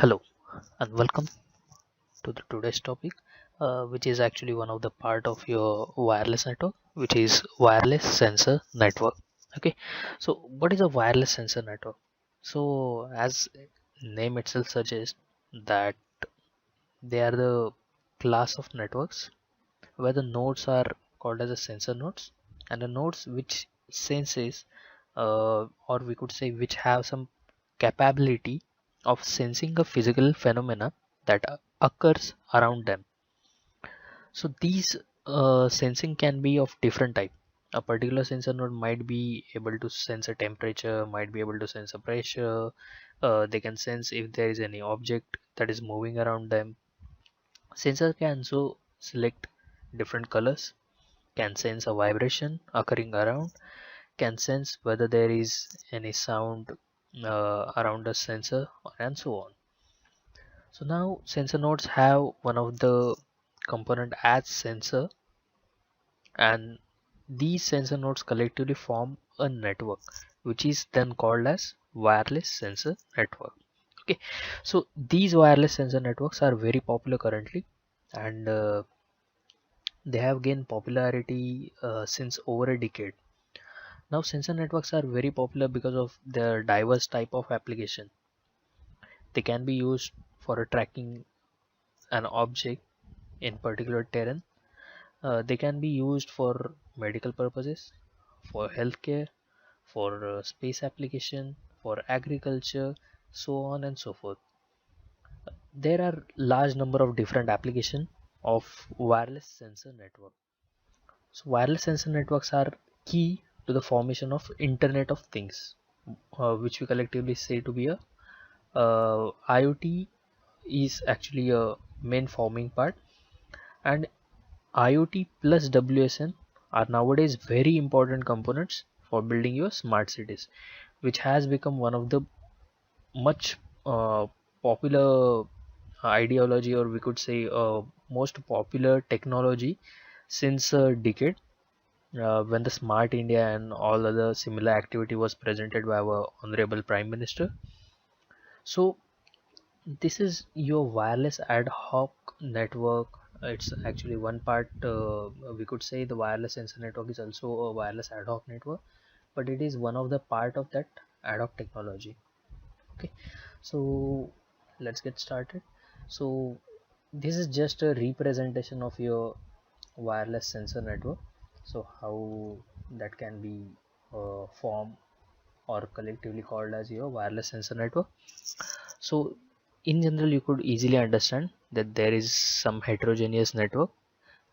Hello and welcome to the today's topic, which is actually one of the part of your wireless network, which is wireless sensor network. Okay, so what is a wireless sensor network? So as name itself suggests that they are the class of networks where the nodes are called as the sensor nodes, and the nodes which senses or we could say which have some capability of sensing a physical phenomena that occurs around them. So these sensing can be of different type. A particular sensor node might be able to sense a temperature, might be able to sense a pressure. They can sense if there is any object that is moving around them. Sensor can also select different colors, can sense a vibration occurring around, can sense whether there is any sound around the sensor, and so on. So now sensor nodes have one of the component as sensor, and these sensor nodes collectively form a network which is then called as wireless sensor network. Okay, so these wireless sensor networks are very popular currently, and they have gained popularity since over a decade. Now sensor networks are very popular because of their diverse type of application. They can be used for tracking an object in particular terrain. They can be used for medical purposes, for healthcare, for space application, for agriculture, so on and so forth. There are large number of different application of wireless sensor network. So wireless sensor networks are key to the formation of Internet of Things, which we collectively say to be a IoT is actually a main forming part, and IoT plus WSN are nowadays very important components for building your smart cities, which has become one of the much popular ideology, or we could say most popular technology since a decade, when the smart India and all other similar activity was presented by our honorable prime minister. So this is your wireless ad hoc network. It's actually one part. We could say the wireless sensor network is also a wireless ad hoc network, but it is one of the part of that ad hoc technology. Okay, so let's get started. So this is just a representation of your wireless sensor network. So how that can be formed or collectively called as your wireless sensor network. So in general, you could easily understand that there is some heterogeneous network,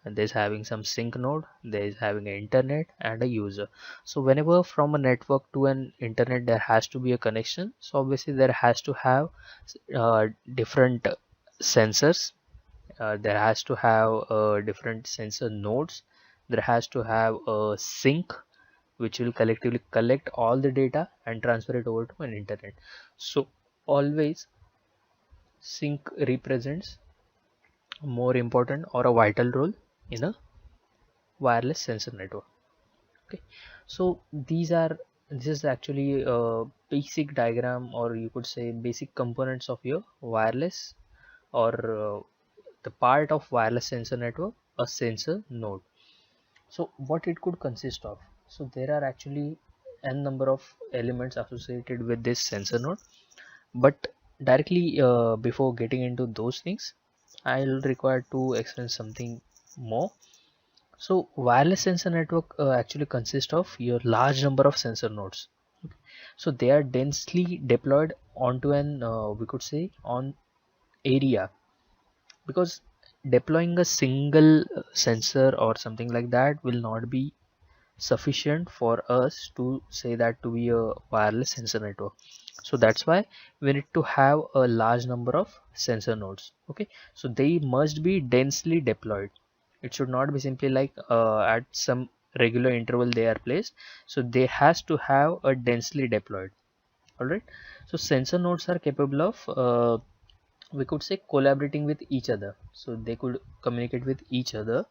and there's having some sync node, there is having an internet and a user. So whenever from a network to an internet there has to be a connection, so obviously there has to have different sensors, there has to have different sensor nodes, there has to have a sync which will collectively collect all the data and transfer it over to an internet. So always sync represents more important or a vital role in a wireless sensor network. Okay, so this is actually a basic diagram, or you could say basic components of your wireless, or the part of wireless sensor network, a sensor node. So what it could consist of? So there are actually n number of elements associated with this sensor node, but directly before getting into those things, I'll require to explain something more. So wireless sensor network actually consists of your large number of sensor nodes. Okay. So they are densely deployed onto an we could say on area, because deploying a single sensor or something like that will not be sufficient for us to say that to be a wireless sensor network. So that's why we need to have a large number of sensor nodes. Okay, so they must be densely deployed. It should not be simply like at some regular interval they are placed. So they has to have a densely deployed. All right, so sensor nodes are capable of we could say collaborating with each other, so they could communicate with each other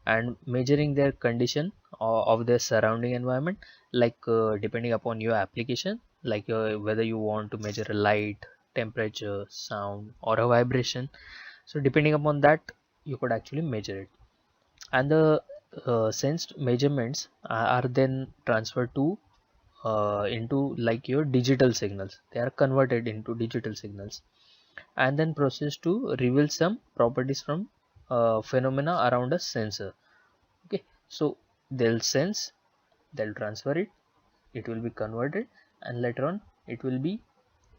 and measuring their condition of their surrounding environment, like depending upon your application, like whether you want to measure a light, temperature, sound, or a vibration. So depending upon that, you could actually measure it. And the sensed measurements are then transferred to into like your digital signals. They are converted into digital signals and then processed to reveal some properties from phenomena around a sensor. Okay, so they'll sense, they'll transfer it, it will be converted, and later on it will be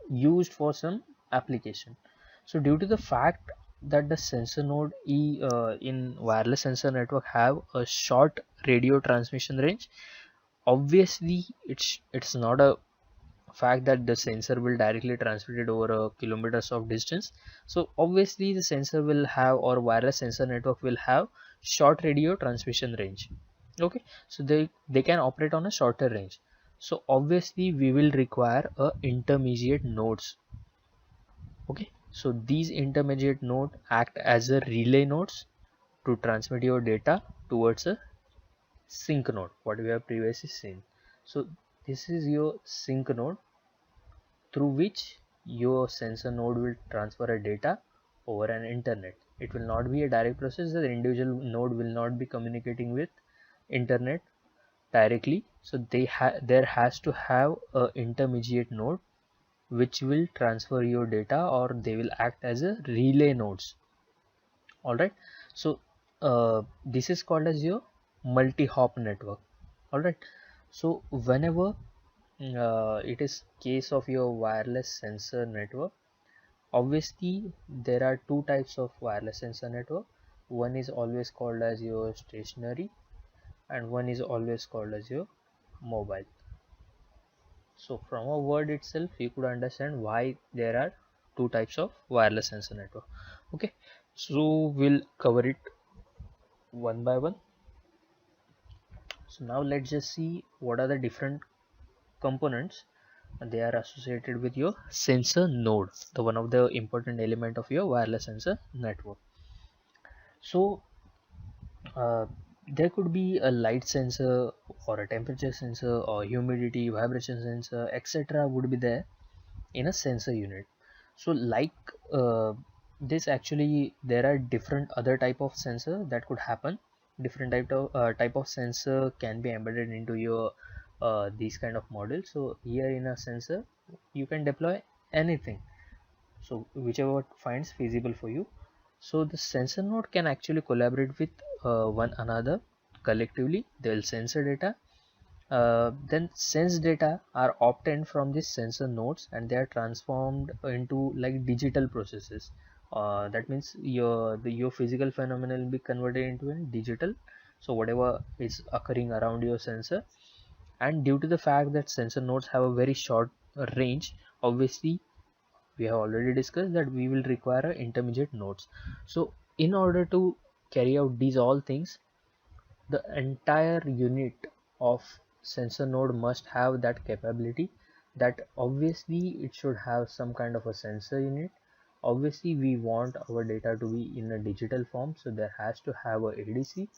used for some application. So due to the fact that the sensor node in wireless sensor network have a short radio transmission range, obviously it's not a fact that the sensor will directly transmit it over kilometers of distance. So obviously the sensor will have, or wireless sensor network will have, short radio transmission range. Okay, so they can operate on a shorter range. So obviously we will require a intermediate nodes. Okay, so these intermediate node act as a relay nodes to transmit your data towards a sync node, what we have previously seen. So this is your sync node through which your sensor node will transfer a data over an internet. It will not be a direct process. The individual node will not be communicating with internet directly. So there has to have a intermediate node which will transfer your data, or they will act as a relay nodes. All right. So this is called as your multi-hop network. All right. So whenever it is case of your wireless sensor network, obviously there are two types of wireless sensor network. One is always called as your stationary and one is always called as your mobile. So from a word itself you could understand why there are two types of wireless sensor network. Okay, so we'll cover it one by one. So now let's just see what are the different components they are associated with your sensor node, the one of the important element of your wireless sensor network. So there could be a light sensor or a temperature sensor or humidity, vibration sensor, etc. would be there in a sensor unit. So like this, actually there are different other type of sensor that could happen. Different type of sensor can be embedded into your these kind of models. So here in a sensor you can deploy anything, so whichever finds feasible for you. So the sensor node can actually collaborate with one another collectively. They will sensor data, then sense data are obtained from these sensor nodes and they are transformed into like digital processes. That means your physical phenomenon will be converted into a digital, so whatever is occurring around your sensor. And due to the fact that sensor nodes have a very short range, obviously we have already discussed that we will require intermediate nodes. So in order to carry out these all things, the entire unit of sensor node must have that capability, that obviously it should have some kind of a sensor unit. Obviously we want our data to be in a digital form, so there has to have a ADC.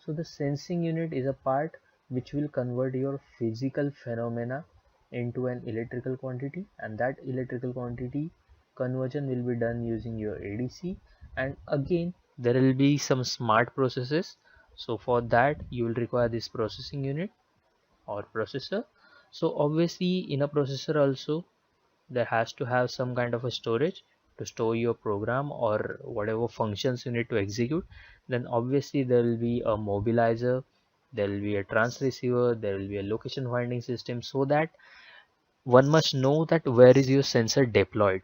So the sensing unit is a part which will convert your physical phenomena into an electrical quantity, and that electrical quantity conversion will be done using your ADC. And again there will be some smart processes, so for that you will require this processing unit or processor. So obviously in a processor also there has to have some kind of a storage to store your program or whatever functions you need to execute. Then obviously there will be a mobilizer, there will be a transceiver, there will be a location finding system, so that one must know that where is your sensor deployed,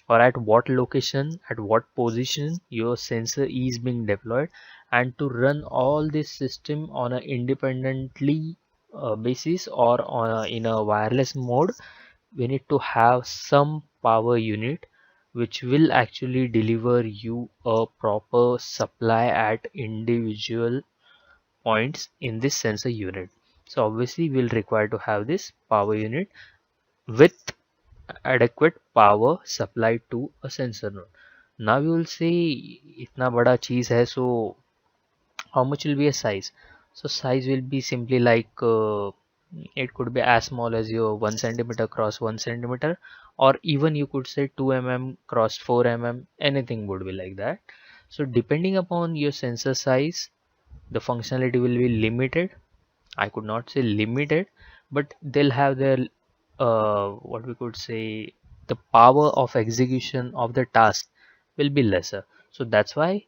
or at what location, at what position your sensor is being deployed. And to run all this system on an independently basis, or on in a wireless mode, we need to have some power unit which will actually deliver you a proper supply at individual points in this sensor unit. So obviously we'll require to have this power unit with adequate power supplied to a sensor node. Now you will say इतना बड़ा चीज है, so how much will be a size? So size will be simply like It could be as small as your 1 centimeter cross 1 centimeter, or even you could say 2 cross 4 anything would be like that. So depending upon your sensor size, the functionality will be limited. I could not say limited, but they'll have their what we could say, the power of execution of the task will be lesser. So that's why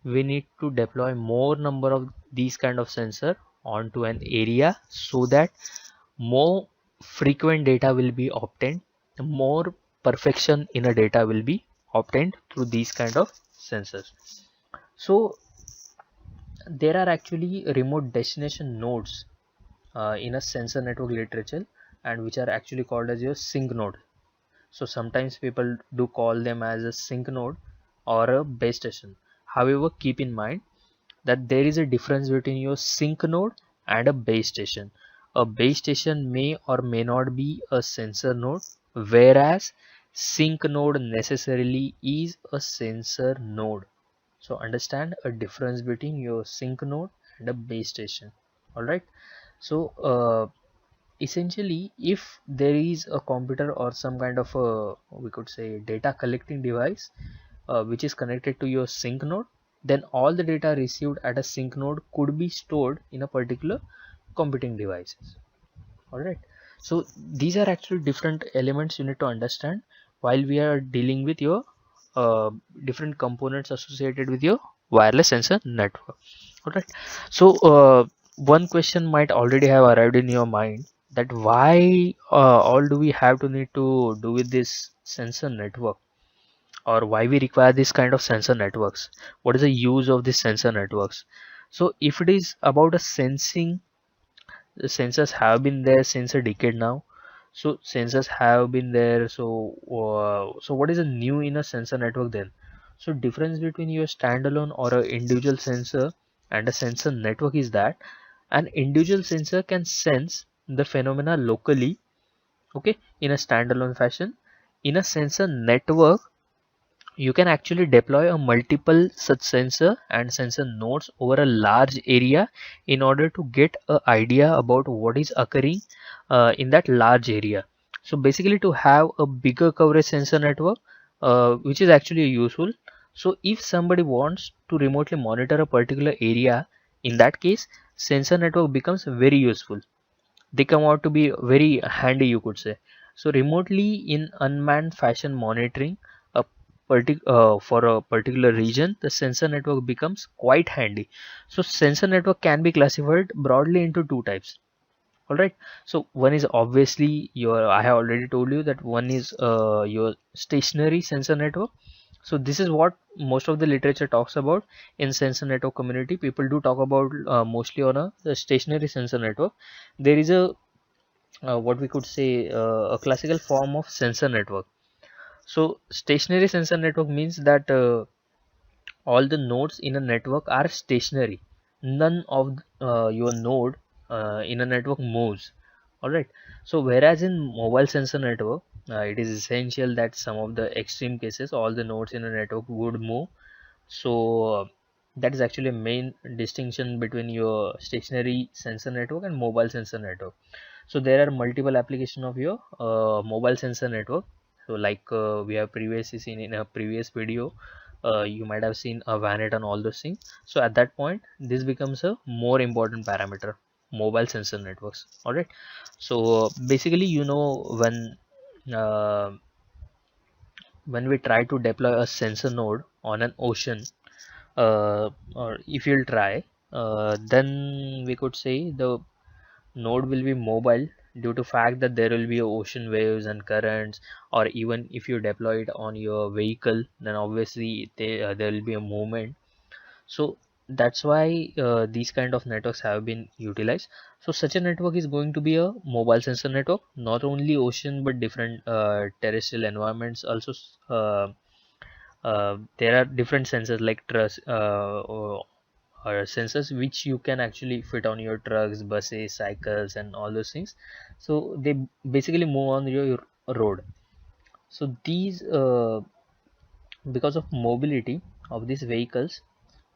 we need to deploy more number of these kind of sensor onto an area, so that more frequent data will be obtained, more perfection in a data will be obtained through these kind of sensors. So there are actually remote destination nodes in a sensor network literature, and which are actually called as your sync node. So sometimes people do call them as a sync node or a base station. However, keep in mind that there is a difference between your sync node and a base station. A base station may or may not be a sensor node, whereas sync node necessarily is a sensor node. So understand a difference between your sync node and a base station. Alright. So essentially, if there is a computer or some kind of a, we could say, data collecting device which is connected to your sync node, then all the data received at a sync node could be stored in a particular computing devices. All right. So these are actually different elements you need to understand while we are dealing with your uh, different components associated with your wireless sensor network. All right. So one question might already have arrived in your mind, that why all do we have to need to do with this sensor network, or why we require this kind of sensor networks? What is the use of these sensor networks? So if it is about a sensing, the sensors have been there since a decade now. So sensors have been there. So what is a new in a sensor network then? So difference between your standalone or a individual sensor and a sensor network is that an individual sensor can sense the phenomena locally, okay, in a standalone fashion. In a sensor network, you can actually deploy a multiple such sensor and sensor nodes over a large area in order to get an idea about what is occurring in that large area. So basically, to have a bigger coverage sensor network, which is actually useful. So if somebody wants to remotely monitor a particular area, in that case sensor network becomes very useful. They come out to be very handy, you could say. So remotely in unmanned fashion monitoring a for a particular region, the sensor network becomes quite handy. So sensor network can be classified broadly into two types. All right. So one is obviously your, I have already told you that one is your stationary sensor network. So this is what most of the literature talks about in sensor network community. People do talk about mostly on a stationary sensor network. There is a what we could say, a classical form of sensor network. So stationary sensor network means that all the nodes in a network are stationary. None of your node in a network moves. All right. So whereas in mobile sensor network, it is essential that some of the extreme cases all the nodes in a network would move. So that is actually a main distinction between your stationary sensor network and mobile sensor network. So there are multiple application of your mobile sensor network. So like we have previously seen in a previous video, you might have seen a VANET and all those things. So at that point this becomes a more important parameter, mobile sensor networks. All right. So basically, uh, when we try to deploy a sensor node on an ocean, or if you'll try, then we could say the node will be mobile due to fact that there will be ocean waves and currents. Or even if you deploy it on your vehicle, then obviously there will be a movement. So that's why these kind of networks have been utilized. So such a network is going to be a mobile sensor network, not only ocean but different terrestrial environments also. There are different sensors like truss or sensors which you can actually fit on your trucks, buses, cycles and all those things. So they basically move on your road. So these because of mobility of these vehicles,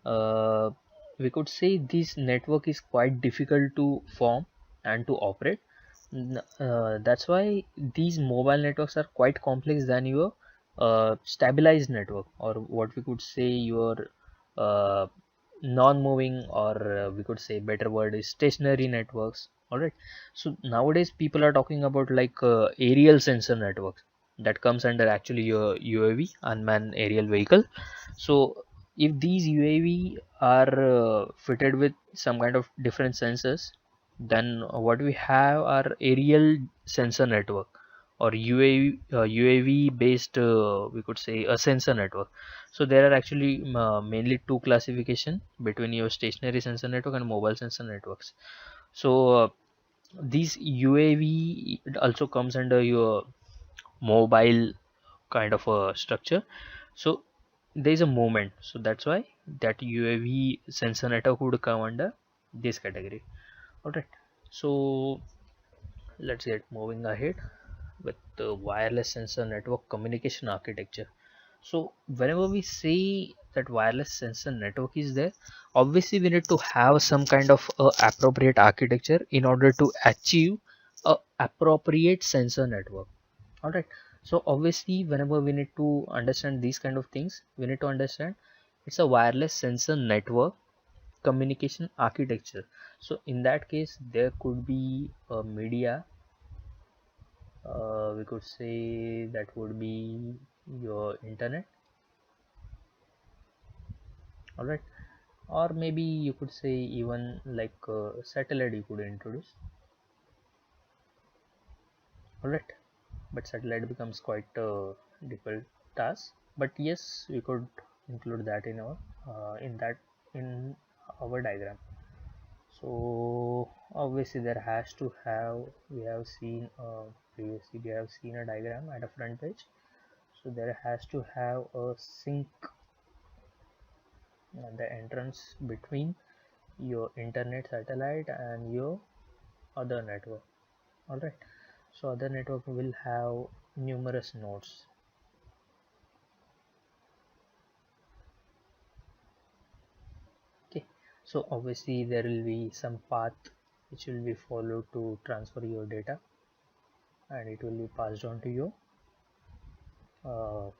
uh, we could say this network is quite difficult to form and to operate. That's why these mobile networks are quite complex than your stabilized network, or what we could say your uh, non-moving, or we could say better word is stationary networks. All right. So nowadays people are talking about like aerial sensor networks that comes under actually your UAV, unmanned aerial vehicle. So if these UAV are fitted with some kind of different sensors, then what we have are aerial sensor network, or UAV based, we could say a sensor network. So there are actually mainly two classification between your stationary sensor network and mobile sensor networks. So these UAV also comes under your mobile kind of a structure. So there is a movement, so that's why that UAV sensor network would come under this category. All right. So let's get moving ahead with the wireless sensor network communication architecture. So whenever we say that wireless sensor network is there, obviously we need to have some kind of appropriate architecture in order to achieve a appropriate sensor network. All right. So obviously whenever we need to understand these kind of things, we need to understand it's a wireless sensor network communication architecture. So in that case there could be a media, we could say that would be your internet. All right. Or maybe you could say even like satellite you could introduce. All right. But satellite becomes quite a difficult task, but yes, we could include that in our in our diagram. So obviously there has to have, we have seen previously we have seen a diagram at a front page. So there has to have a sync at the entrance between your internet satellite and your other network. All right. So other network will have numerous nodes. Okay. So obviously there will be some path which will be followed to transfer your data, and it will be passed on to your uh,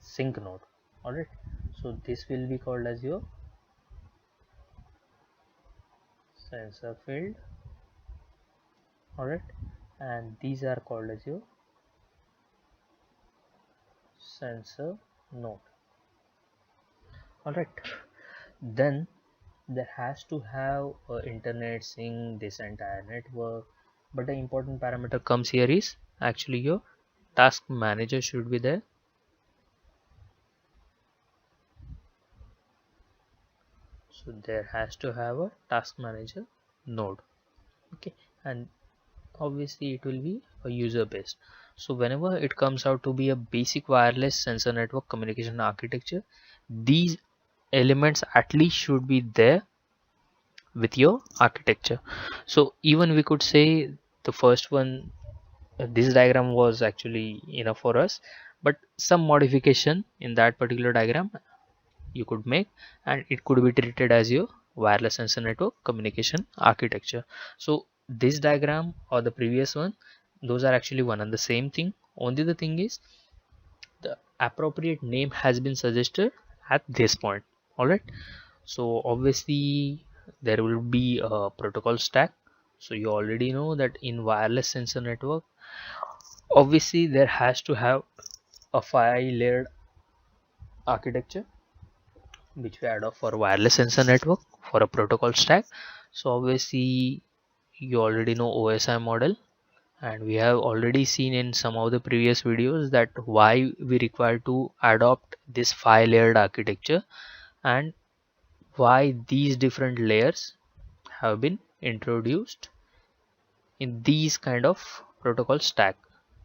sync node. All right. So this will be called as your sensor field. All right. And these are called as your sensor node. All right. Then there has to have internet sync this entire network, but the important parameter comes here is actually your task manager should be there. So there has to have a task manager node. Okay. And obviously it will be a user based. So whenever it comes out to be a basic wireless sensor network communication architecture, these elements at least should be there with your architecture. So even we could say the first one, this diagram was actually enough for us, but some modification in that particular diagram you could make, and it could be treated as your wireless sensor network communication architecture. So this diagram or the previous one, those are actually one and the same thing. Only the thing is the appropriate name has been suggested at this point. All right. So obviously there will be a protocol stack. So you already know that in wireless sensor network, obviously there has to have a 5 layered architecture which we adopt for wireless sensor network for a protocol stack. So obviously you already know OSI model, and we have already seen in some of the previous videos that why we require to adopt this 5 layered architecture, and why these different layers have been introduced in these kind of protocol stack.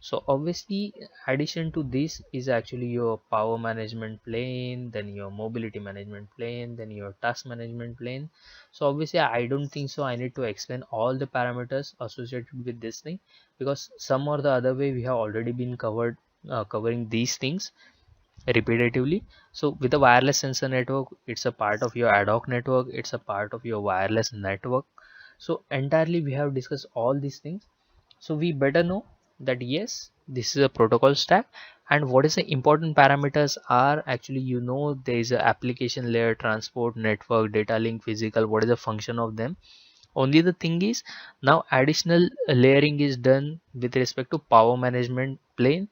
So obviously addition to this is actually your power management plane, then your mobility management plane, then your task management plane. So obviously I don't think so I need to explain all the parameters associated with this thing, because some or the other way we have already been covering these things repetitively. So with the wireless sensor network, it's a part of your ad hoc network, it's a part of your wireless network. So entirely we have discussed all these things. So we better know that yes, this is a protocol stack, and what is the important parameters are actually, there is a application layer, transport, network, data link, physical, what is the function of them. Only the thing is, now additional layering is done with respect to power management plane,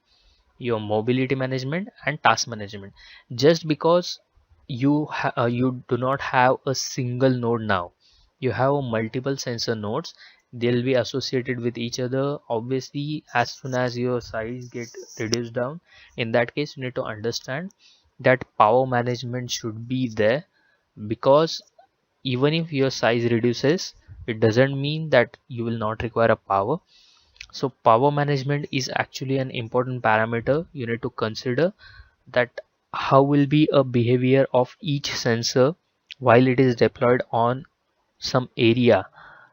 your mobility management and task management. Just because you do not have a single node now, you have multiple sensor nodes, they'll be associated with each other. Obviously, as soon as your size get reduced down, in that case you need to understand that power management should be there, because even if your size reduces, it doesn't mean that you will not require a power. So power management is actually an important parameter you need to consider, that how will be a behavior of each sensor while it is deployed on some area.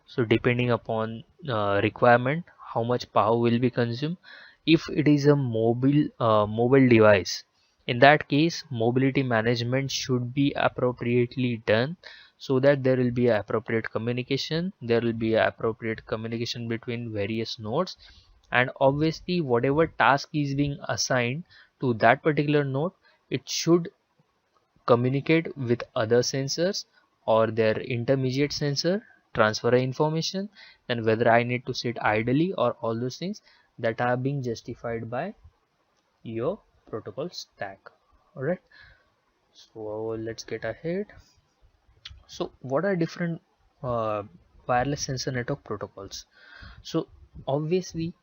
So depending upon requirement, how much power will be consumed. If it is a mobile device, in that case mobility management should be appropriately done, so that there will be appropriate communication, there will be appropriate communication between various nodes, and obviously whatever task is being assigned to that particular node, it should communicate with other sensors or their intermediate sensor, transfer information, and whether I need to sit idly or all those things that are being justified by your protocol stack. Alright, so let's get ahead. So what are different uh, wireless sensor network protocols? So obviously,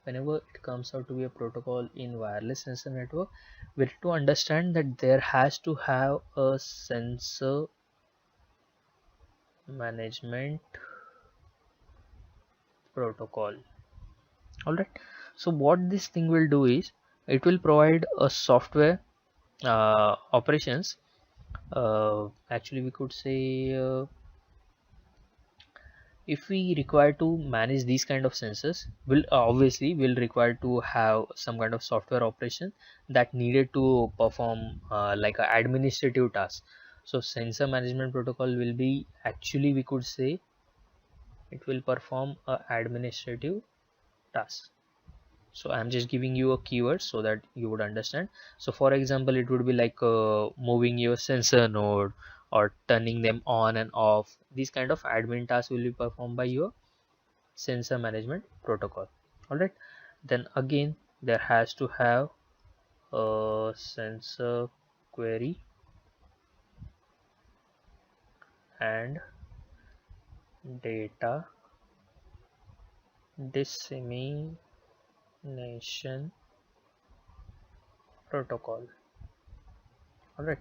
whenever it comes out to be a protocol in wireless sensor network, we need to understand that there has to have a sensor management protocol. Alright, so what this thing will do is, it will provide a software operations. Actually we could say, if we require to manage these kind of sensors, will obviously will require to have some kind of software operation that needed to perform like a administrative task. So sensor management protocol will be, actually we could say, it will perform a administrative task. So I'm just giving you a keyword so that you would understand. So for example, it would be like moving your sensor node or turning them on and off. These kind of admin tasks will be performed by your sensor management protocol. Alright, then again there has to have a sensor query and data dissemination protocol. Alright,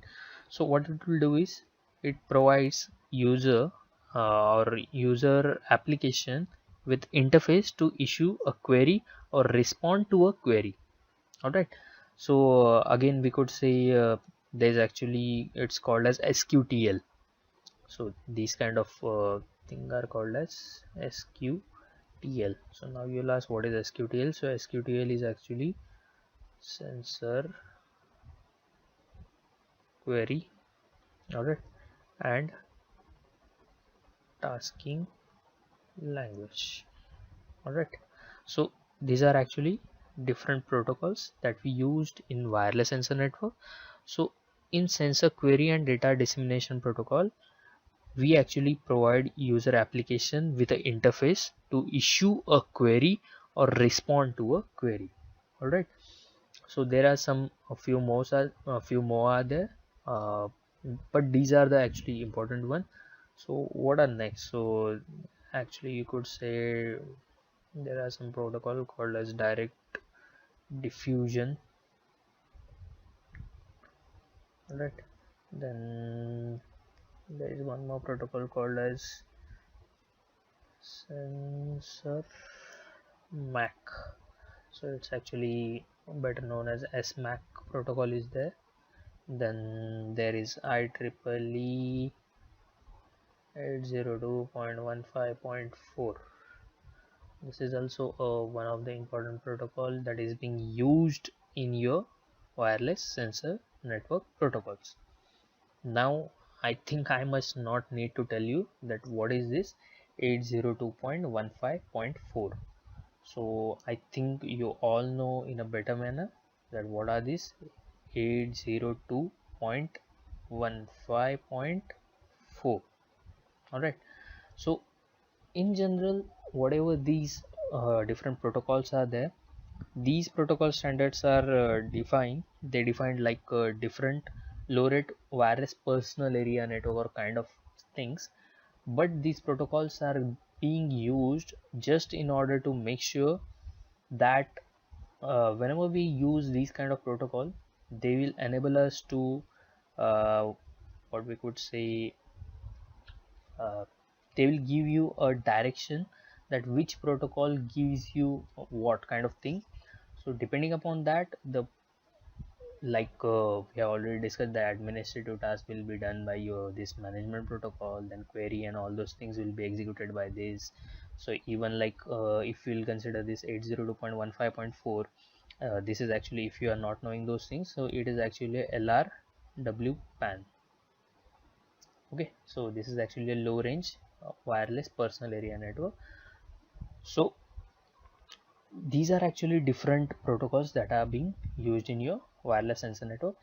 so what it will do is, it provides user or user application with interface to issue a query or respond to a query. Alright, so again we could say, there's actually, it's called as SQTL. So these kind of thing are called as SQTL. So now you'll ask, what is SQTL? So SQTL is actually sensor query, alright, and tasking language. Alright, so these are actually different protocols that we used in wireless sensor network. So in sensor query and data dissemination protocol, we actually provide user application with an interface to issue a query or respond to a query. Alright, so there are a few more are there, but these are the actually important one. So what are next? So actually you could say, there are some protocol called as direct diffusion. Right, then there is one more protocol called as sensor mac. So it's actually better known as SMAC protocol is there. Then there is IEEE 802.15.4. This is also one of the important protocol that is being used in your wireless sensor network protocols. Now I think I must not need to tell you that what is this 802.15.4. So I think you all know in a better manner that what are these. 802.15.4. Alright, so in general, whatever these different protocols are there, these protocol standards are they defined like different low rate wireless personal area network kind of things, but these protocols are being used just in order to make sure that whenever we use these kind of protocol, they will enable us to uh, what we could say, uh, they will give you a direction that which protocol gives you what kind of thing. So depending upon that, the like we have already discussed, the administrative task will be done by your this management protocol, then query and all those things will be executed by this. So even like if you'll consider this 802.15.4, this is actually, if you are not knowing those things, so it is actually a LRW PAN. Okay, so this is actually a low range wireless personal area network. So these are actually different protocols that are being used in your wireless sensor network.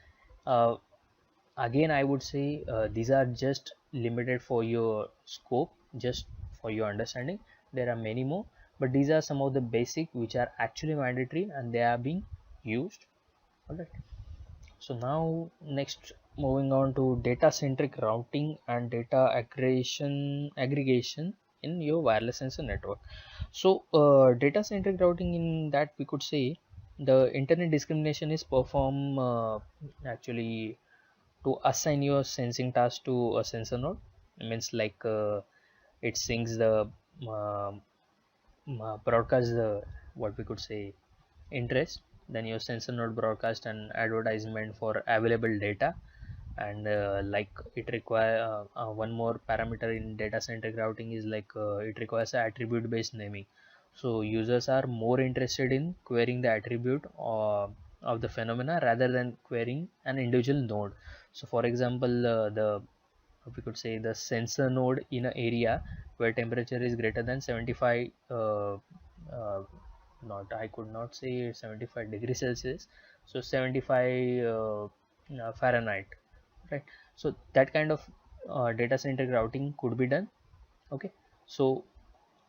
uh, Again, I would say these are just limited for your scope, just for your understanding. There are many more, but these are some of the basic which are actually mandatory and they are being used. All right, so now next, moving on to data centric routing and data aggregation in your wireless sensor network. So data centric routing, in that we could say the internet discrimination is performed actually to assign your sensing task to a sensor node. It means like it syncs the broadcast the what we could say interest, then your sensor node broadcast an advertisement for available data. And like it require one more parameter in data centric routing is like it requires a attribute based naming. So users are more interested in querying the attribute of the phenomena rather than querying an individual node. So for example, the we could say the sensor node in an area where temperature is greater than 75 not, I could not say 75 degrees Celsius, so 75 Fahrenheit, right? So that kind of data centric routing could be done. Okay, so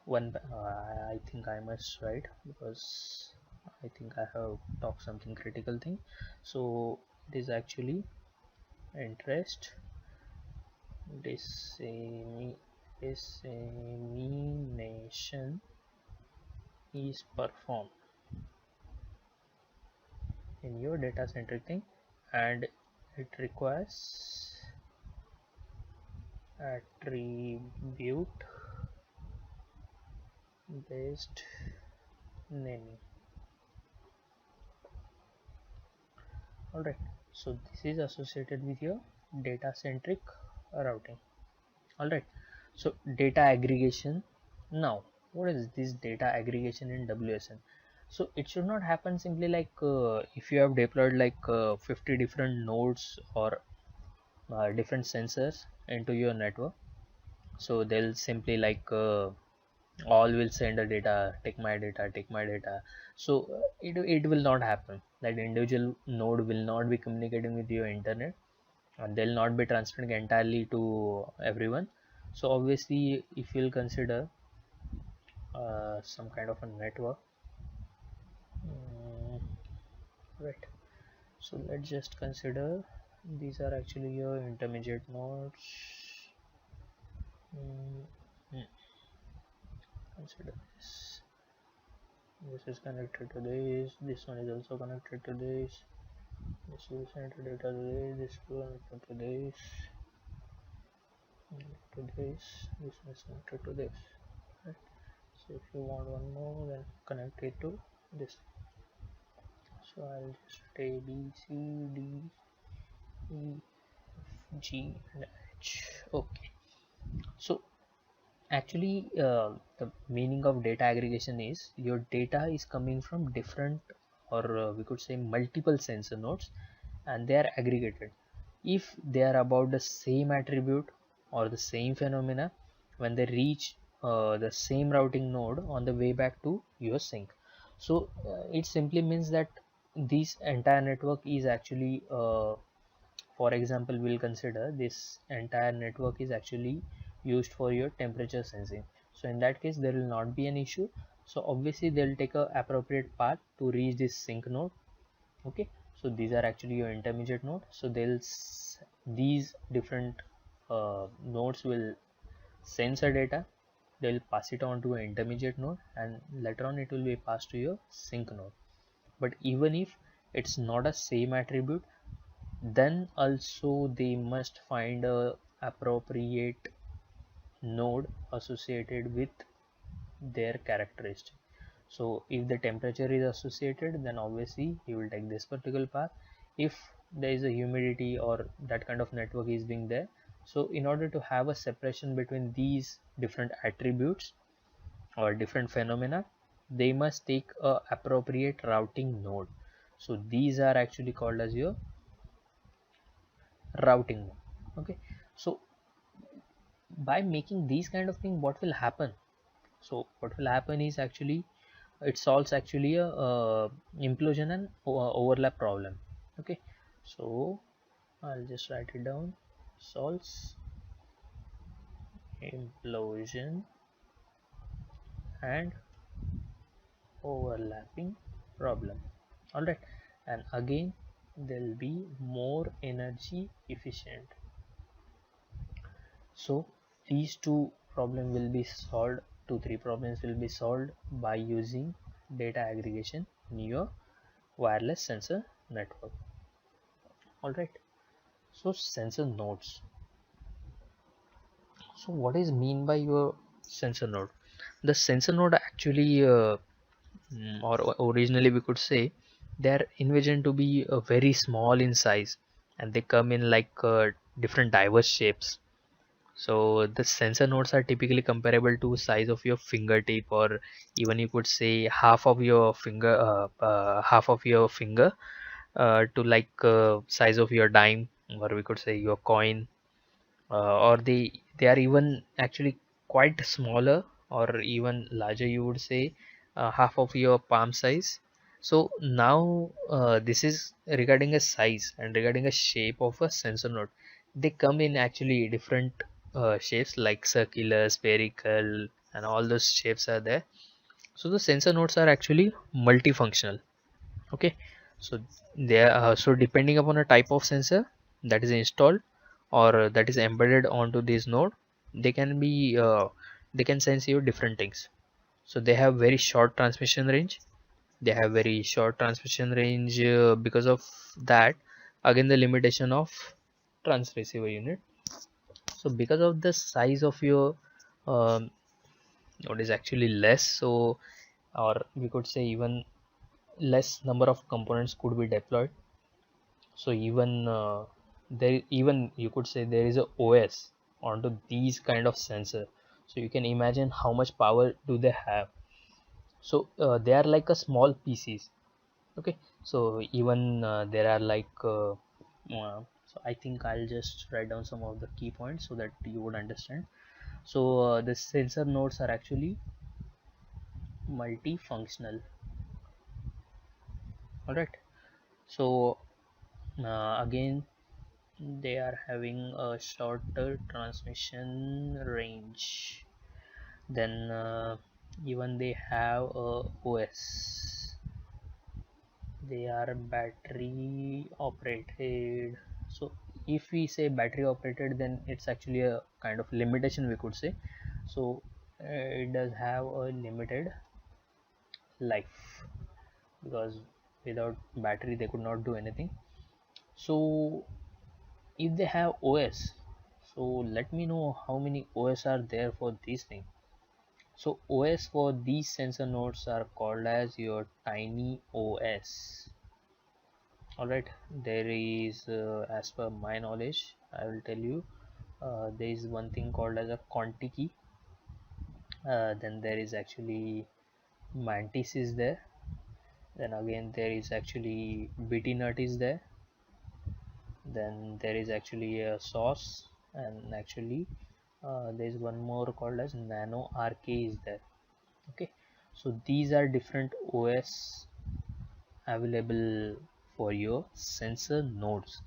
one I think I must write, because I think I have talked something critical thing. So it is actually interest dissemination is performed in your data centric thing, and it requires attribute based naming. Alright, so this is associated with your data centric routing. Alright, so data aggregation. Now what is this data aggregation in WSN? So it should not happen simply like if you have deployed like 50 different nodes or different sensors into your network, so they'll simply like all will send a data, take my data, take my data. So it will not happen. That individual node will not be communicating with your internet, and they'll not be transferring entirely to everyone. So obviously if you'll consider some kind of a network, right, so let's just consider these are actually your intermediate nodes. Consider this is connected to this one is also connected to this will send data to this will connected to this is connected to this, right? So if you want one more, then connect it to this. So I'll just say B, C, D, E, F, G and H. Okay, so actually the meaning of data aggregation is your data is coming from different, or we could say multiple sensor nodes, and they are aggregated if they are about the same attribute or the same phenomena. When they reach the same routing node on the way back to your sink. So it simply means that this entire network is actually for example, we'll consider this entire network is actually used for your temperature sensing. So in that case there will not be an issue. So obviously they'll take a appropriate path to reach this sink node. Okay, so these are actually your intermediate node. So these different nodes will sense a data, they'll pass it on to an intermediate node, and later on it will be passed to your sink node. But even if it's not a same attribute, then also they must find a appropriate node associated with their characteristic. So if the temperature is associated, then obviously you will take this particular path. If there is a humidity or that kind of network is being there, so in order to have a separation between these different attributes or different phenomena, they must take a appropriate routing node. So these are actually called as your routing node. Okay, so by making these kind of thing, what will happen? So what will happen is actually it solves actually a implosion and overlap problem. Okay, so I'll just write it down: solves implosion and overlapping problem. All right, and again they'll be more energy efficient. So these two three problems will be solved by using data aggregation in your wireless sensor network. All right, so sensor nodes. So what is mean by your sensor node? The sensor node actually or originally we could say they're envisioned to be very small in size, and they come in like different diverse shapes. So the sensor nodes are typically comparable to size of your fingertip, or even you could say half of your finger to like size of your dime, or we could say your coin, or they are even actually quite smaller or even larger, you would say half of your palm size. So now this is regarding a size, and regarding a shape of a sensor node, they come in actually different shapes like circular, spherical, and all those shapes are there. So the sensor nodes are actually multifunctional. Okay, so they are so depending upon a type of sensor that is installed or that is embedded onto this node, they can be they can sense you different things. So they have very short transmission range. Because of that, again the limitation of transceiver unit. So because of the size of your um, node is actually less, so or we could say even less number of components could be deployed. So even you could say there is a OS onto these kind of sensor. So you can imagine how much power do they have. So they are like a small PCs. Okay, so even there are like so I think I'll just write down some of the key points so that you would understand. So the sensor nodes are actually multifunctional. All right, so again they are having a shorter transmission range. Then even they have a OS. They are battery operated. So if we say battery operated, then it's actually a kind of limitation, we could say. So it does have a limited life, because without battery they could not do anything. So if they have OS, so let me know how many OS are there for this thing. So OS for these sensor nodes are called as your tiny OS. Alright, there is as per my knowledge I will tell you, there is one thing called as a Conti key. Then there is actually Mantis is there. Then again there is actually BT nut is there. Then there is actually a sauce, and actually there is one more called as nano RK is there. Okay, so these are different OS available for your sensor nodes.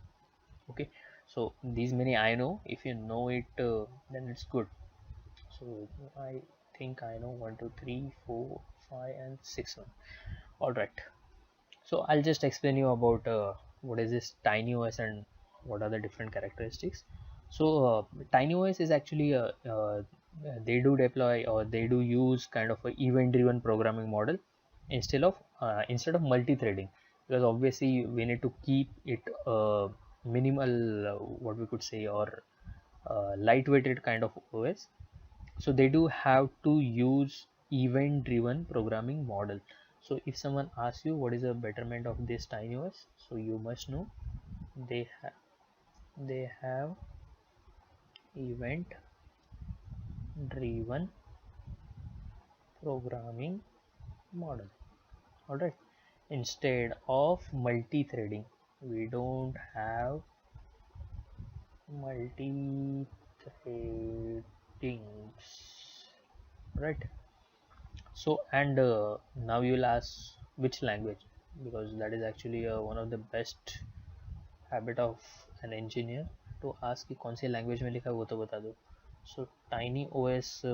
Okay, so these many I know. If you know it, then it's good. So I think I know 1 2 3 4 5 and 6 one. All right, so I'll just explain you about what is this TinyOS and what are the different characteristics. So TinyOS is actually they do deploy or they do use kind of a event driven programming model instead of multi-threading, because obviously we need to keep it minimal, what we could say, or lightweighted kind of OS. So they do have to use event driven programming model. So if someone asks you what is the betterment of this TinyOS, so you must know they have event driven programming model. All right, instead of multi-threading, we don't have multi-threadings, right? So and now you'll ask which language, because that is actually one of the best habit of an engineer to ask कि कौन सी language में लिखा है वो तो बता दो. So tiny OS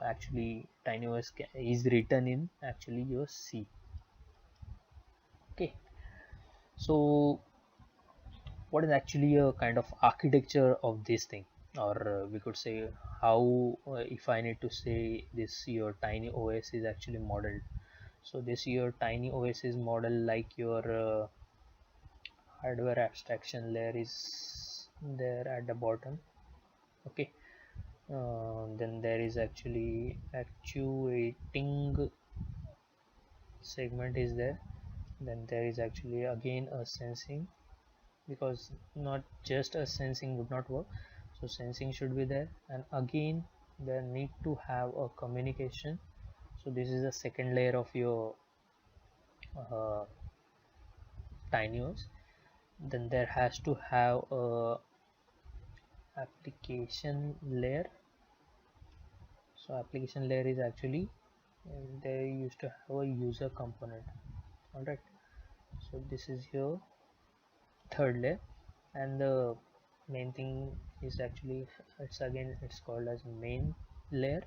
actually tiny OS is written in actually your C. Okay, so what is actually a kind of architecture of this thing, or we could say how if I need to say this your tiny OS is actually modeled. So this your tiny OS is model like your hardware abstraction layer is there at the bottom. Okay, then there is actually actuating segment is there. Then there is actually again a sensing, because not just a sensing would not work, so sensing should be there, and again there need to have a communication. So this is the second layer of your uh, TinyOS. Then there has to have a application layer. So application layer is actually they used to have a user component. All right, so this is your third layer, and the main thing is actually it's called as main layer.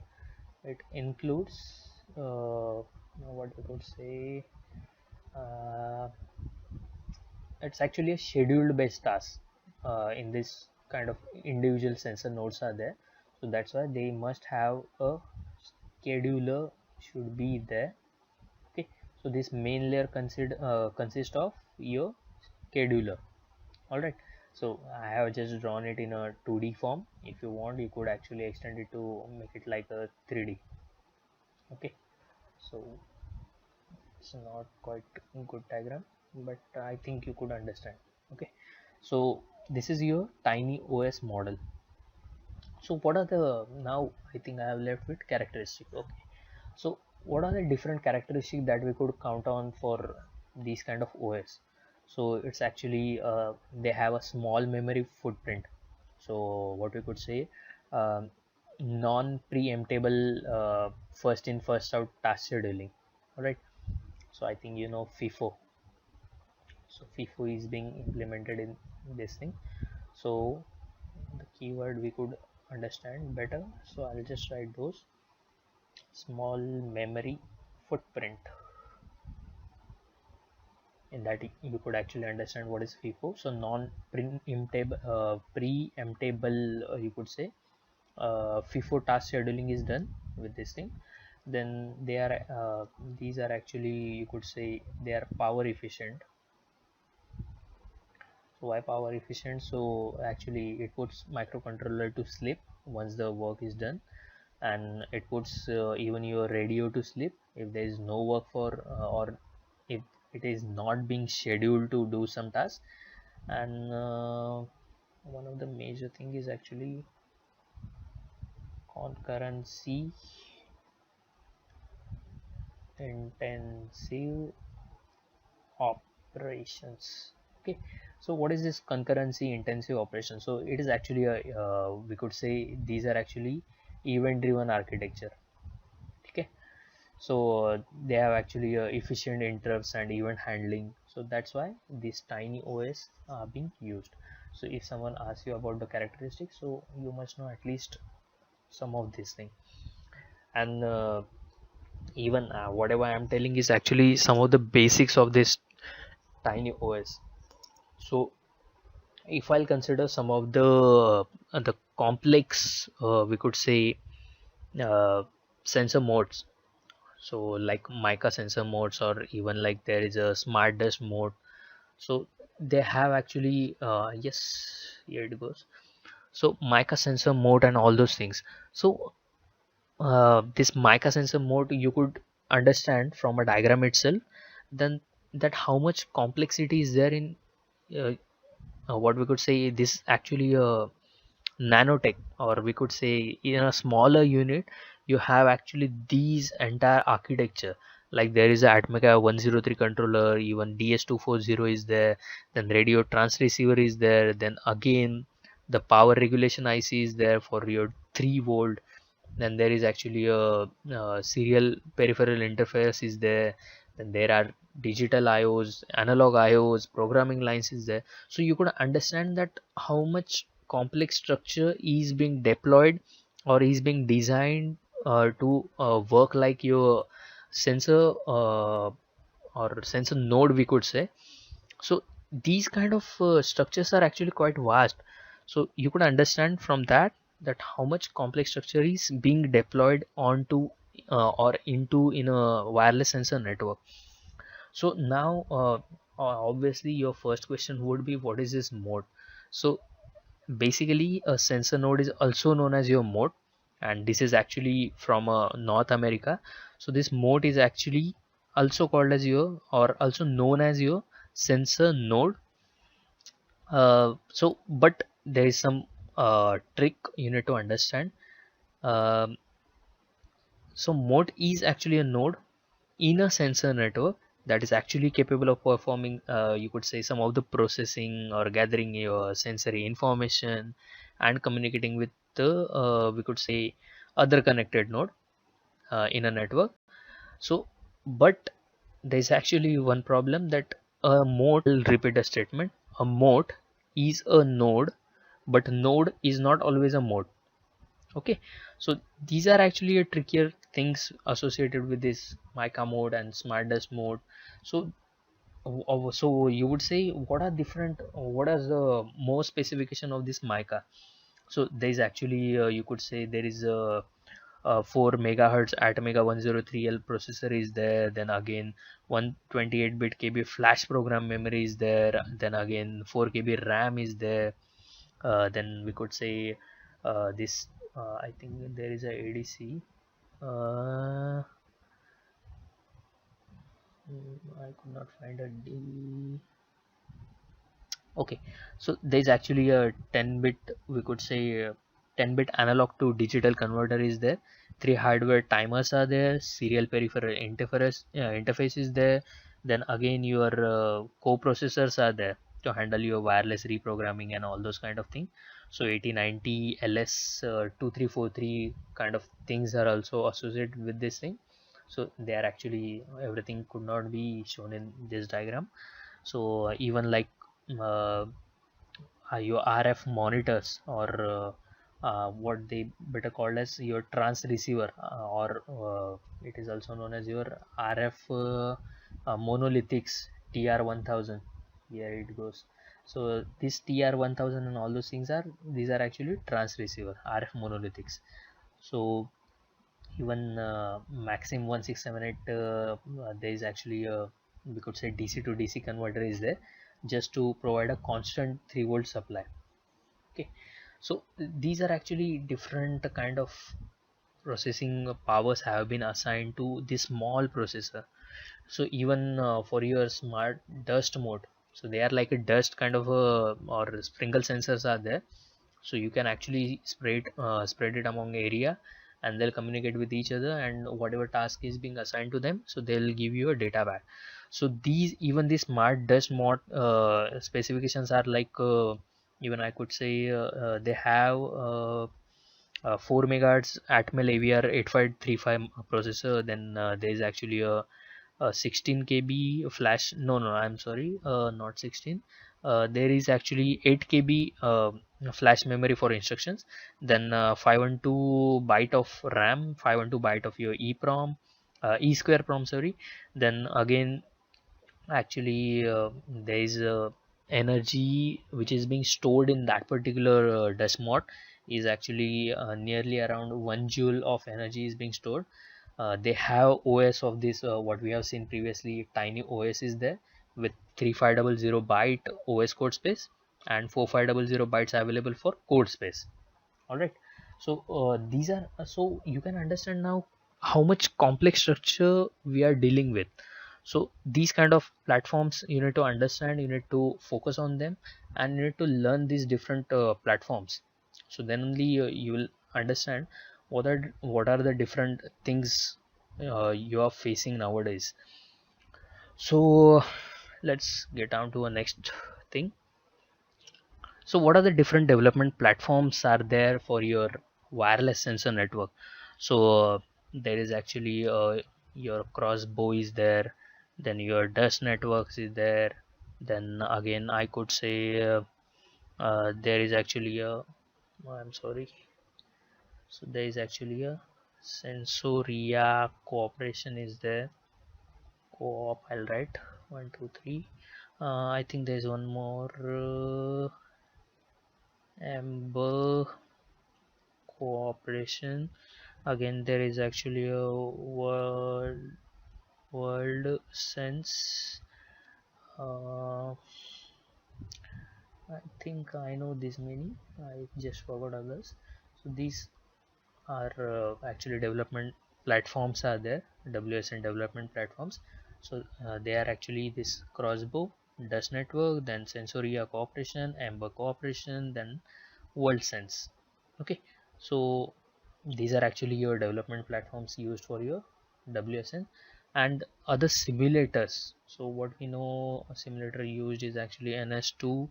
It includes what we could say, uh, it's actually a scheduled based task. In this kind of individual sensor nodes are there, so that's why they must have a scheduler should be there. Okay, so this main layer consists of your scheduler. All right, so I have just drawn it in a 2D form. If you want, you could actually extend it to make it like a 3D. Okay, so it's not quite a good diagram, but I think you could understand. Okay, so this is your tiny OS model. So what are the, now I think I have left with characteristic. Okay, so what are the different characteristics that we could count on for these kind of OS? So it's actually they have a small memory footprint. So what we could say, um, non-preemptible first in first out task scheduling. All right, so I think you know FIFO. So FIFO is being implemented in this thing. So the keyword we could understand better, so I'll just write those: small memory footprint. In that you could actually understand what is FIFO. So non-preemptible you could say FIFO task scheduling is done with this thing. Then they are these are actually, you could say, they are power efficient. So why power efficient? So actually it puts microcontroller to sleep once the work is done, and it puts even your radio to sleep if there is no work for or if it is not being scheduled to do some task. And one of the major thing is actually concurrency intensive operations. Okay, so what is this concurrency intensive operation? So it is actually a we could say these are actually event driven architecture. Okay, so they have actually efficient interrupts and event handling, so that's why these tiny OS are being used. So if someone asks you about the characteristics, so you must know at least some of these things. And even whatever I am telling is actually some of the basics of this tiny OS. So if I'll consider some of the complex we could say uh, sensor modes, so like MICA sensor modes, or even like there is a smart dust mode. So they have actually yes, here it goes. So MICA sensor mode and all those things. So this MICA sensor mode you could understand from a diagram itself, then that how much complexity is there in uh, what we could say this actually a nanotech, or we could say in a smaller unit you have actually these entire architecture. Like there is a atmica 103 controller, even DS240 is there, then radio trans receiver is there, then again the power regulation IC is there for your 3 volt, then there is actually a serial peripheral interface is there, then there are digital IOs, analog IOs, programming lines is there. So you could understand that how much complex structure is being deployed or is being designed to work like your sensor or sensor node we could say. So these kind of structures are actually quite vast, so you could understand from that that how much complex structure is being deployed onto or into in a wireless sensor network. So now obviously your first question would be what is this mode. So basically a sensor node is also known as your mode, and this is actually from North America. So this mode is actually also called as your, or also known as your sensor node. So but there is some trick you need to understand. um, so mode is actually a node in a sensor network that is actually capable of performing you could say some of the processing or gathering your sensory information and communicating with the we could say other connected node in a network. So but there's actually one problem that a mode, will repeat a statement, a mode is a node, but node is not always a mode. Okay, so these are actually a trickier things associated with this mica mode and smart dust mode. So so you would say what are different, what is the more specification of this mica. So there is actually you could say there is a 4 megahertz atmica 103L processor is there, then again 128 bit KB flash program memory is there, then again 4 KB RAM is there. Then we could say this I think there is a ADC. uh, I could not find a D. Okay, so there's actually a 10 bit, we could say 10 bit analog to digital converter is there, 3 hardware timers are there, serial peripheral interface is there, then again your co-processors are there to handle your wireless reprogramming and all those kind of things. So 8090 LS 2343 kind of things are also associated with this thing. So they are actually, everything could not be shown in this diagram. So even like uh, your RF monitors, or what they better called as your trans receiver, or it is also known as your RF monolithics TR1000. Here it goes. So this TR1000 and all those things are, these are actually trans receiver RF monolithics. So even Maxim 1678 there is actually a, we could say DC to DC converter is there just to provide a constant 3 volt supply. Okay, so these are actually different kind of processing powers have been assigned to this small processor. So even for your smart dust mode, so they are like a dust kind of a, or sprinkle sensors are there, so you can actually spread it among area, and they'll communicate with each other, and whatever task is being assigned to them, so they'll give you a data back. So even these smart dust mod specifications are like, even I could say, they have 4 megahertz Atmel AVR 8535 processor. Then there is actually a 16 KB flash. No, I'm sorry, not 16. There is actually 8 KB flash memory for instructions. Then 512 byte of RAM, 512 byte of your EPROM, E square PROM. Sorry. Then again, actually, there is energy which is being stored in that particular dust mod is actually nearly around 1 joule of energy is being stored. They have OS of this, what we have seen previously, tiny OS is there with 3500 byte OS code space and 4500 bytes available for code space. All right. So these are, so you can understand now how much complex structure we are dealing with. So these kind of platforms you need to understand, you need to focus on them, and you need to learn these different platforms. So then only you will understand what are the different things you are facing nowadays. So let's get down to a next thing. So what are the different development platforms are there for your wireless sensor network? So there is actually your crossbow is there, then your dust networks is there, then again I could say there is actually a, I'm sorry, so there is actually a sensoria cooperation is there, co-op, I'll write 1 2 3. I think there's one more, amber cooperation. Again there is actually a world sense. uh, I think I know this many, I just forgot others. So these are actually development platforms are there, WSN development platforms. So they are actually this crossbow, dust network, then sensoria cooperation, amber cooperation, then world sense. Okay. So these are actually your development platforms used for your WSN and other simulators. So what we know a simulator used is actually NS2,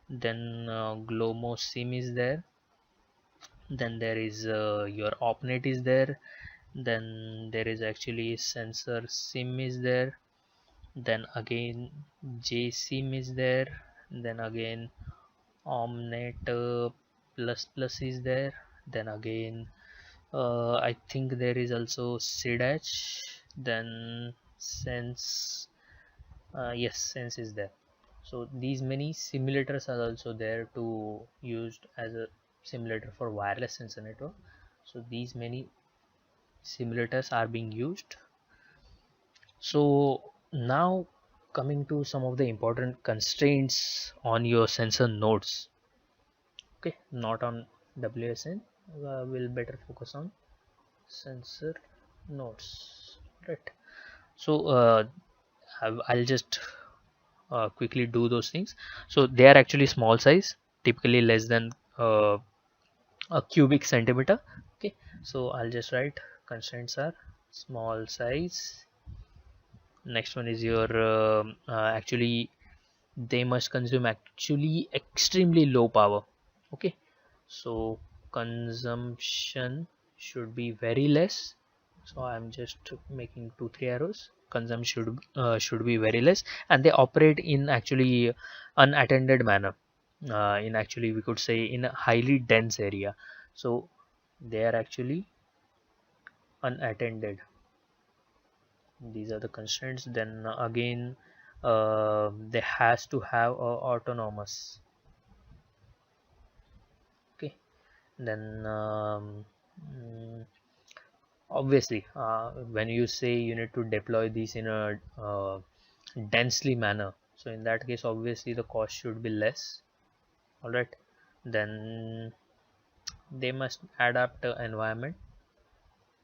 then Glomo sim is there, then there is your opnet is there, then there is actually sensor sim is there, then again JSIM is there, then again omnet plus plus is there, then again I think there is also SIDH, then sense, yes, sense is there. So these many simulators are also there to used as a simulator for wireless sensor network. So these many simulators are being used. So now coming to some of the important constraints on your sensor nodes. Okay, not on WSN. We'll better focus on sensor nodes, right? So I'll just quickly do those things. So they are actually small size, typically less than a cubic centimeter. Okay, so I'll just write constraints are small size. Next one is your actually they must consume actually extremely low power. Okay, so consumption should be very less. So I'm just making 2 3 arrows. Consumption should be very less, and they operate in actually unattended manner, in actually we could say in a highly dense area. So they are actually unattended. These are the constraints. Then again they has to have a autonomous. Okay. Then obviously when you say you need to deploy these in a densely manner, so in that case obviously the cost should be less. All right. Then they must adapt the environment,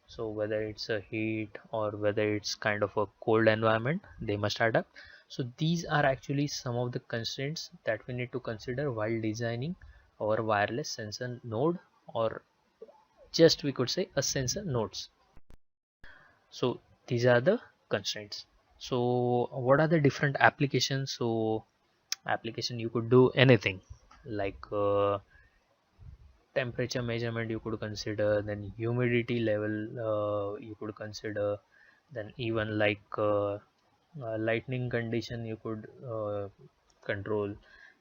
so whether it's a heat or whether it's kind of a cold environment, they must adapt. So these are actually some of the constraints that we need to consider while designing our wireless sensor node, or just we could say a sensor nodes. So these are the constraints. So what are the different applications? So application, you could do anything like temperature measurement you could consider, then humidity level you could consider, then even like lightning condition you could control,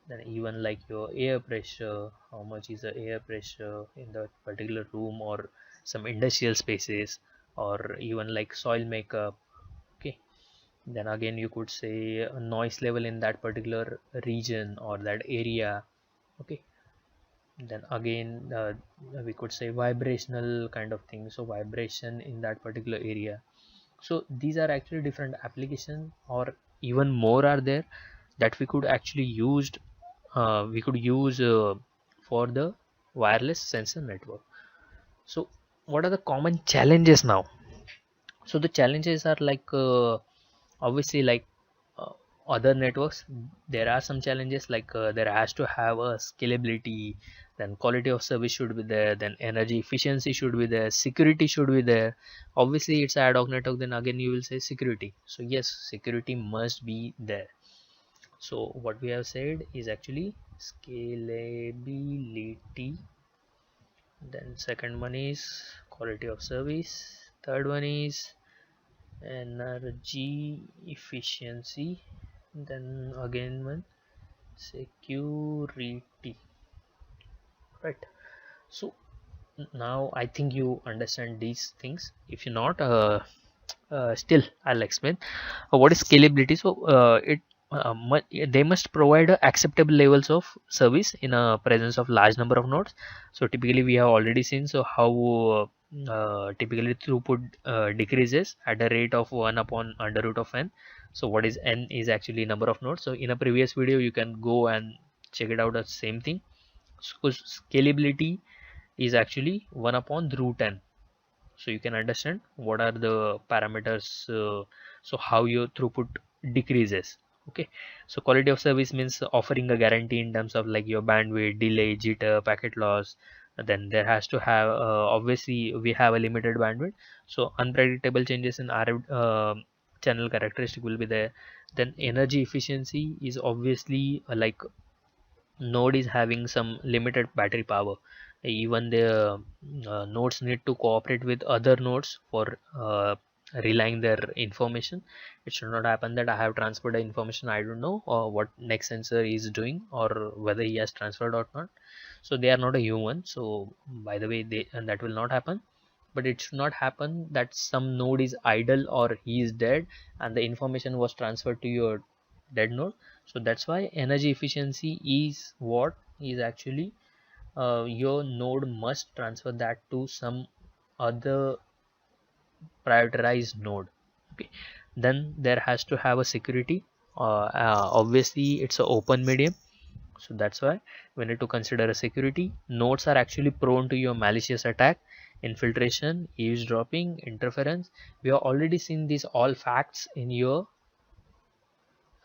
then even like your air pressure, how much is the air pressure in that particular room or some industrial spaces, or even like soil makeup. Okay, then again you could say a noise level in that particular region or that area. Okay, then again we could say vibrational kind of thing, so vibration in that particular area. So these are actually different application, or even more are there that we could actually use for the wireless sensor network. So what are the common challenges now? So the challenges are like obviously like uh, other networks, there are some challenges like there has to have a scalability, then quality of service should be there, then energy efficiency should be there, security should be there. Obviously it's ad hoc network, then again you will say security, so yes, security must be there. So what we have said is actually scalability, then second one is quality of service, third one is energy efficiency, then again one security, right? So now I think you understand these things. If you not still I'll explain what is scalability. So they must provide acceptable levels of service in a presence of large number of nodes. So typically we have already seen so how typically throughput decreases at a rate of 1 upon under root of n. So what is n is actually number of nodes. So in a previous video you can go and check it out, the same thing. So scalability is actually 1 upon the root n. So you can understand what are the parameters, so how your throughput decreases. Okay, so quality of service means offering a guarantee in terms of like your bandwidth, delay, jitter, packet loss. Then there has to have obviously we have a limited bandwidth, so unpredictable changes in our channel characteristic will be there. Then energy efficiency is obviously like node is having some limited battery power, even the nodes need to cooperate with other nodes for relying their information. It should not happen that I have transferred the information, I don't know or what next sensor is doing or whether he has transferred or not. So they are not a human, so by the way they, and that will not happen. But it should not happen that some node is idle or he is dead and the information was transferred to your dead node. So that's why energy efficiency is what is actually your node must transfer that to some other prioritized node. Okay, then there has to have a security. Obviously it's an open medium, so that's why we need to consider a security. Nodes are actually prone to your malicious attack, infiltration, eavesdropping, interference. We have already seen these all facts in your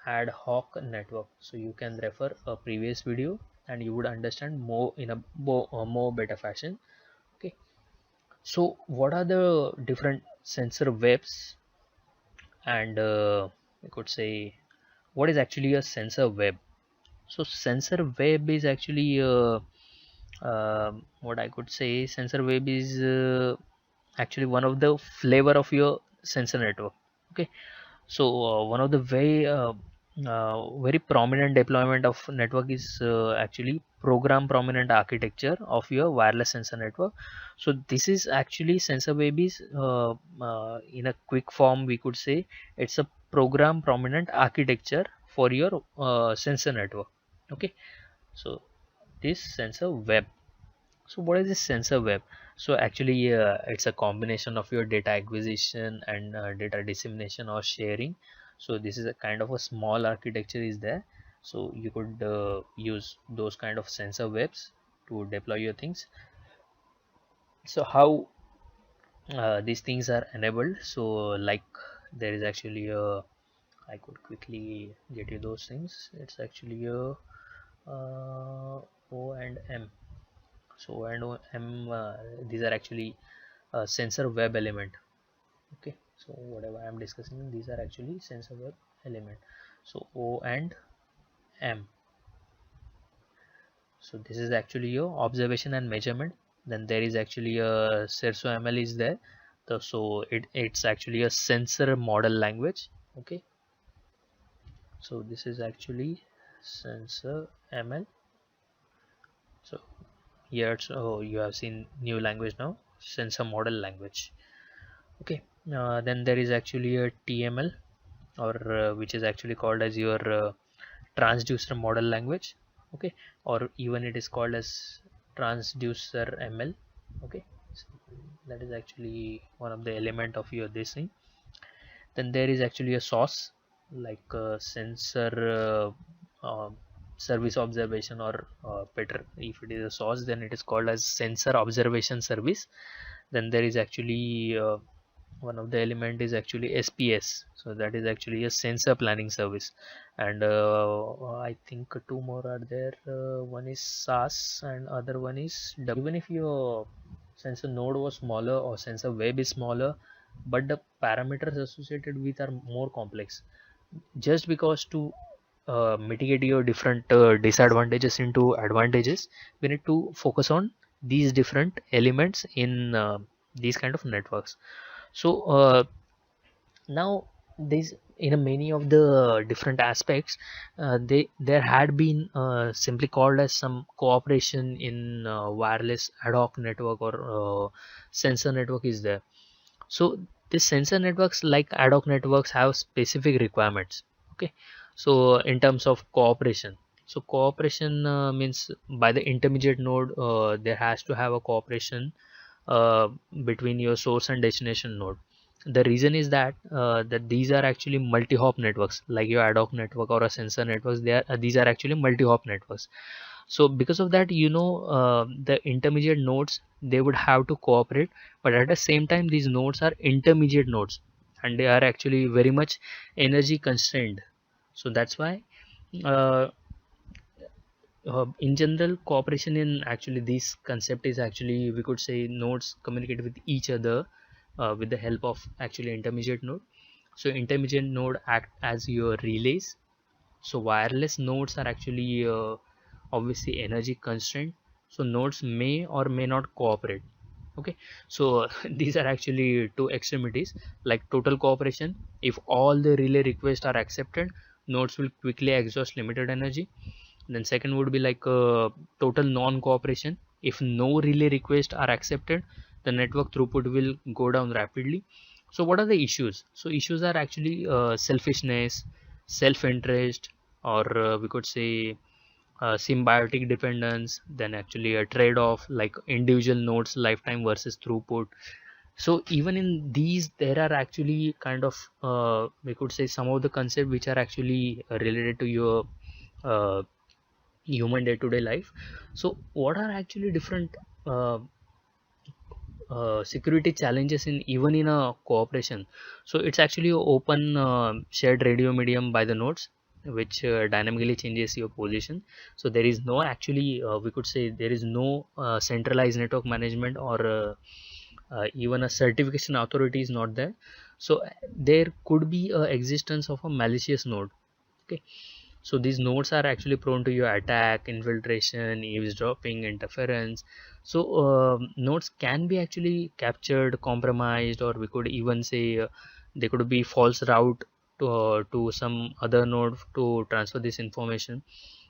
ad hoc network, so you can refer a previous video and you would understand more in a more better fashion. Okay, so what are the different sensor webs, and I could say what is actually a sensor web. So sensor web is actually what I could say, sensor web is actually one of the flavor of your sensor network. Okay, so one of the very prominent deployment of network is actually program prominent architecture of your wireless sensor network. So this is actually sensor web is in a quick form we could say it's a program prominent architecture for your sensor network. Okay, so this sensor web. So what is this sensor web? So actually it's a combination of your data acquisition and data dissemination or sharing. So this is a kind of a small architecture is there. So you could use those kind of sensor webs to deploy your things. So how these things are enabled? So like there is actually a, I could quickly get you those things. It's actually a O and M. So O and M, these are actually sensor web element. Okay, So whatever I am discussing, these are actually sensor web element. So O and M. So this is actually your observation and measurement. Then there is actually a Cerso ML is there. So it's actually a sensor model language. Okay. So this is actually sensor ML. So here you have seen new language now, sensor model language. Okay. Then there is actually a TML, or which is actually called as your transducer model language. Okay, or even it is called as transducer ML. Okay, so that is actually one of the element of your this thing. Then there is actually a source, like sensor service observation, or better, if it is a source, then it is called as sensor observation service. Then there is actually one of the element is actually SPS, so that is actually a sensor planning service. And I think two more are there. One is SAS and other one is even if your sensor node was smaller or sensor web is smaller, but the parameters associated with are more complex. Just because to mitigate your different disadvantages into advantages, we need to focus on these different elements in these kind of networks. So now these, in a many of the different aspects, they there had been simply called as some cooperation in wireless ad hoc network, or sensor network is there. So these sensor networks like ad hoc networks have specific requirements. Okay, so in terms of cooperation, so cooperation means by the intermediate node there has to have a cooperation uh, between your source and destination node. The reason is that these are actually multi-hop networks, like your ad hoc network or a sensor networks. They are these are actually multi-hop networks. So because of that, the intermediate nodes, they would have to cooperate, but at the same time these nodes are intermediate nodes, and they are actually very much energy constrained. So that's why uh, in general, cooperation in actually this concept is actually, we could say, nodes communicate with each other with the help of actually intermediate node. So intermediate node act as your relays. So wireless nodes are actually obviously energy constrained, so nodes may or may not cooperate. Okay, so these are actually two extremities. Like total cooperation, if all the relay requests are accepted, nodes will quickly exhaust limited energy. Then second would be like total non-cooperation. If no relay requests are accepted, the network throughput will go down rapidly. So what are the issues? So issues are actually selfishness, self-interest, or we could say symbiotic dependence. Then actually a trade-off like individual nodes lifetime versus throughput. So even in these, there are actually kind of we could say some of the concepts which are actually related to your uh, human day-to-day life. So what are actually different uh, security challenges in even in a cooperation? So it's actually a open shared radio medium by the nodes, which dynamically changes your position. So there is no actually we could say there is no centralized network management, or even a certification authority is not there. So there could be a existence of a malicious node. Okay, so these nodes are actually prone to your attack, infiltration, eavesdropping, interference. So nodes can be actually captured, compromised, or we could even say they could be false route to some other node to transfer this information.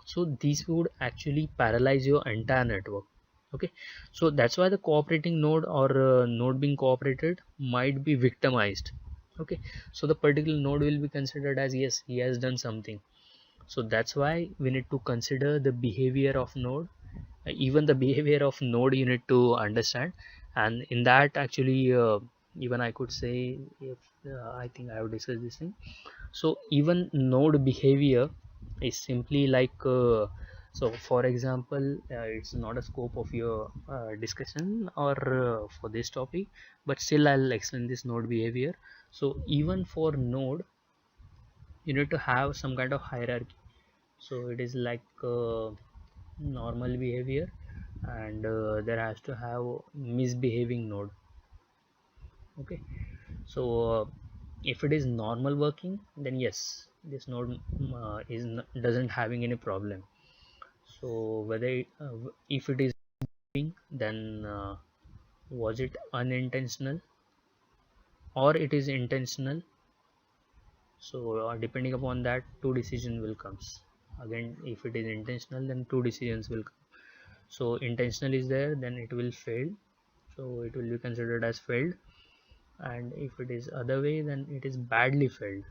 So these would actually paralyze your entire network. Okay, so that's why the cooperating node, or node being cooperated, might be victimized. Okay, so the particular node will be considered as, yes, he has done something. So that's why we need to consider the behavior of node. Even the behavior of node you need to understand, and in that actually even I could say, if I think I have discussed this thing. So even node behavior is simply like so for example, it's not a scope of your discussion or for this topic, but still I'll explain this node behavior. So even for node, you need to have some kind of hierarchy. So it is like normal behavior, and there has to have misbehaving node. Okay, So if it is normal working, then yes, this node doesn't having any problem. So whether if it is doing, then was it unintentional or it is intentional. So depending upon that, two decision will comes. Again, if it is intentional, then two decisions will come. So intentional is there, then it will fail, so it will be considered as failed. And if it is other way, then it is badly failed.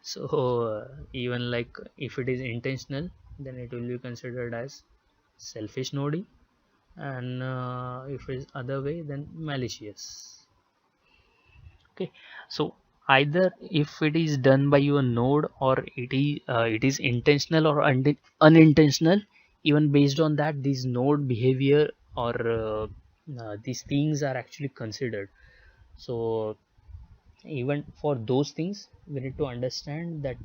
So even like if it is intentional, then it will be considered as selfish noding. And if it is other way, then malicious. Okay, so either if it is done by your node, or it is intentional or unintentional, even based on that, these node behavior or these things are actually considered. So even for those things, we need to understand that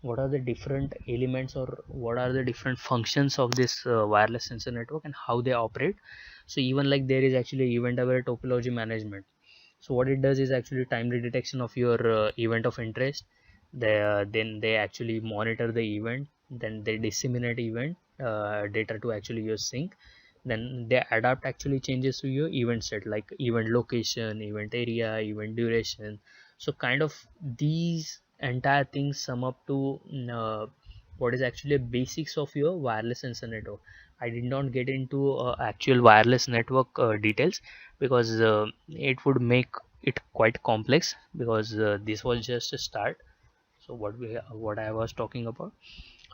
what are the different elements, or what are the different functions of this wireless sensor network and how they operate. So even like there is actually event aware topology management. So what it does is actually timely detection of your event of interest. Then they actually monitor the event, then they disseminate event data to actually your sync. Then they adapt actually changes to your event set, like event location, event area, event duration. So kind of these entire things sum up to what is actually a basics of your wireless sensor network. I did not get into actual wireless network details, because it would make it quite complex, because this was just a start. So what I was talking about.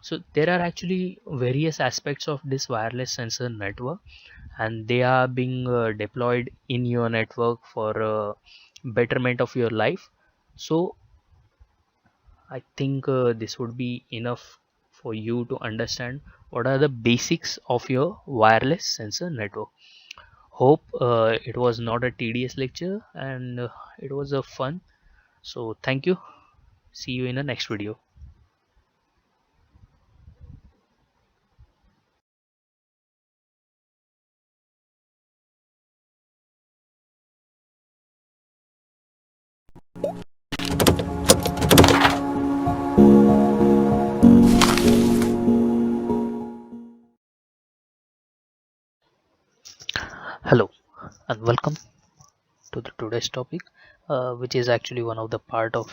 So there are actually various aspects of this wireless sensor network, and they are being deployed in your network for betterment of your life. So I think this would be enough for you to understand what are the basics of your wireless sensor network. Hope it was not a tedious lecture, and it was a fun. So thank you. See you in the next video. Hello and welcome to the today's topic, which is actually one of the part of